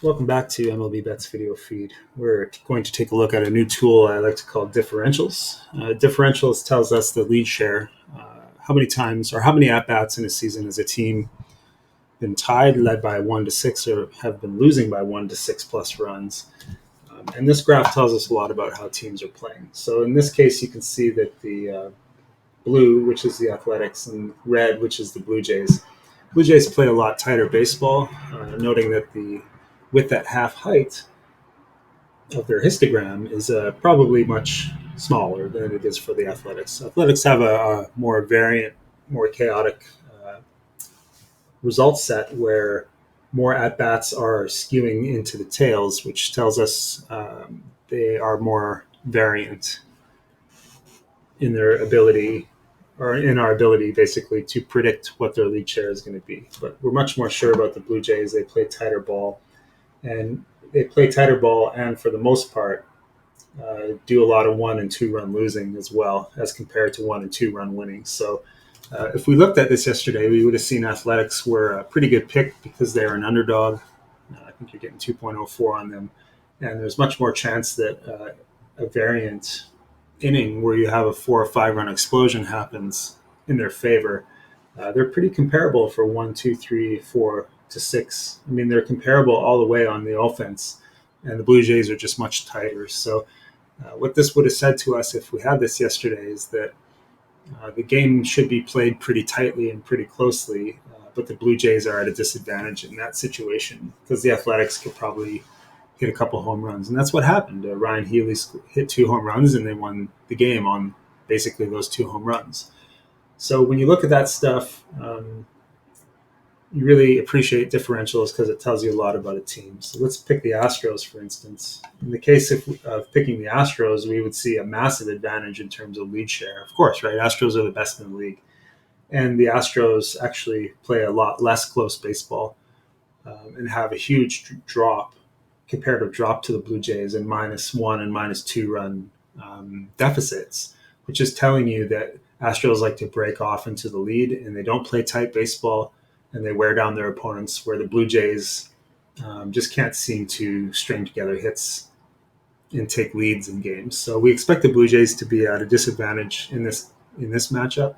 Welcome back to MLB Bet's video feed. We're going to take a look at a new tool I like to call Differentials. Differentials tells us the lead share, how many times or how many at bats in a season has a team been tied, led by 1 to 6, or have been losing by 1 to 6 plus runs. And this graph tells us a lot about how teams are playing. So in this case, you can see that the blue, which is the Athletics, and red, which is the Blue Jays. Blue Jays play a lot tighter baseball, noting that the width at half height of their histogram is probably much smaller than it is for the Athletics. Athletics have a more variant, more chaotic result set where more at bats are skewing into the tails, which tells us they are more variant in their ability or in our ability basically to predict what their lead share is going to be. But we're much more sure about the Blue Jays. They play tighter ball and for the most part, do a lot of 1 and 2 run losing as well as compared to 1 and 2 run winning. So if we looked at this yesterday, we would have seen Athletics were a pretty good pick because they're an underdog. I think you're getting 2.04 on them. And there's much more chance that a variant inning where you have a 4 or 5 run explosion happens in their favor. They're pretty comparable for 1, 2, 3, 4 to 6. I mean, they're comparable all the way on the offense, and the Blue Jays are just much tighter. So, what this would have said to us if we had this yesterday is that the game should be played pretty tightly and pretty closely, but the Blue Jays are at a disadvantage in that situation because the Athletics could probably hit a couple home runs, and that's what happened. Ryan Healy hit 2 home runs, and they won the game on basically those 2 home runs. So when you look at that stuff, you really appreciate differentials because it tells you a lot about a team. So let's pick the Astros, for instance. In the case of picking the Astros, we would see a massive advantage in terms of lead share. Of course, right? Astros are the best in the league. And the Astros actually play a lot less close baseball and have a huge comparative drop to the Blue Jays and -1 and -2 run deficits, which is telling you that Astros like to break off into the lead and they don't play tight baseball and they wear down their opponents, where the Blue Jays just can't seem to string together hits and take leads in games. So we expect the Blue Jays to be at a disadvantage in this matchup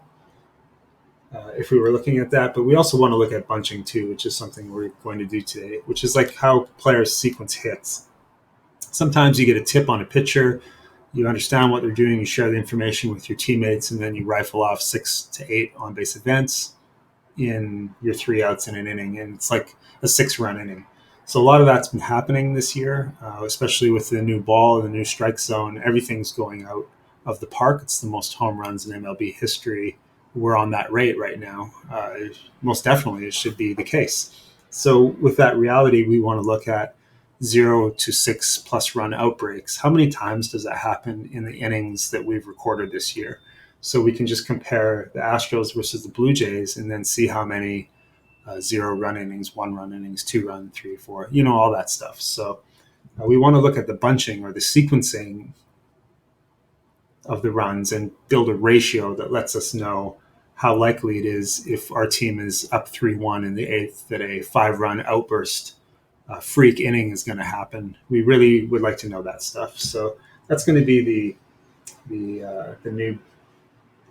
if we were looking at that. But we also want to look at bunching too, which is something we're going to do today, which is like how players sequence hits. Sometimes you get a tip on a pitcher, you understand what they're doing, you share the information with your teammates, and then you rifle off 6 to 8 on base events in your 3 outs in an inning, and it's like a 6 run inning. So a lot of that's been happening this year, especially with the new ball, the new strike zone. Everything's going out of the park. It's the most home runs in MLB history. We're on that rate right now. Most definitely, it should be the case. So with that reality, we want to look at 0 to 6 plus run outbreaks. How many times does that happen in the innings that we've recorded this year? So we can just compare the Astros versus the Blue Jays and then see how many 0 run innings, 1 run innings, 2 run, 3, 4, all that stuff. So we want to look at the bunching or the sequencing of the runs and build a ratio that lets us know how likely it is if our team is up 3-1 in the eighth that a 5 run outburst freak inning is going to happen. We really would like to know that stuff. So that's going to be the new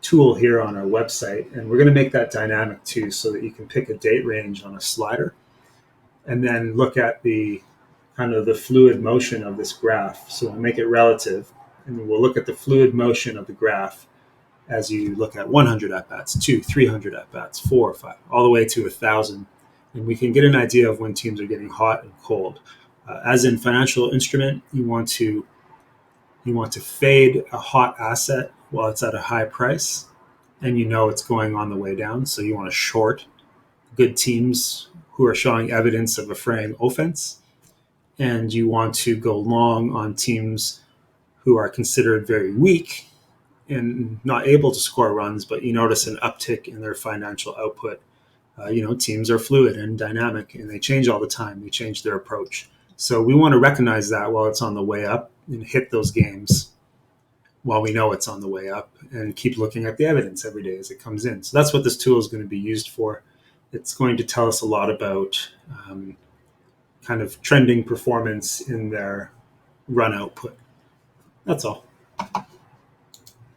tool here on our website, and we're going to make that dynamic too, so that you can pick a date range on a slider and then look at the kind of the fluid motion of this graph. So we'll make it relative, and we'll look at the fluid motion of the graph as you look at 100 at bats, 200, 300 at bats, 4 or 5, all the way to 1,000, and we can get an idea of when teams are getting hot and cold. As in financial instrument, you want to fade a hot asset while it's at a high price, and it's going on the way down. So you want to short good teams who are showing evidence of a fraying offense, and you want to go long on teams who are considered very weak and not able to score runs, but you notice an uptick in their financial output. Teams are fluid and dynamic, and they change all the time. They change their approach. So we want to recognize that while it's on the way up and hit those games while we know it's on the way up, and keep looking at the evidence every day as it comes in. So that's what this tool is going to be used for. It's going to tell us a lot about kind of trending performance in their run output. That's all.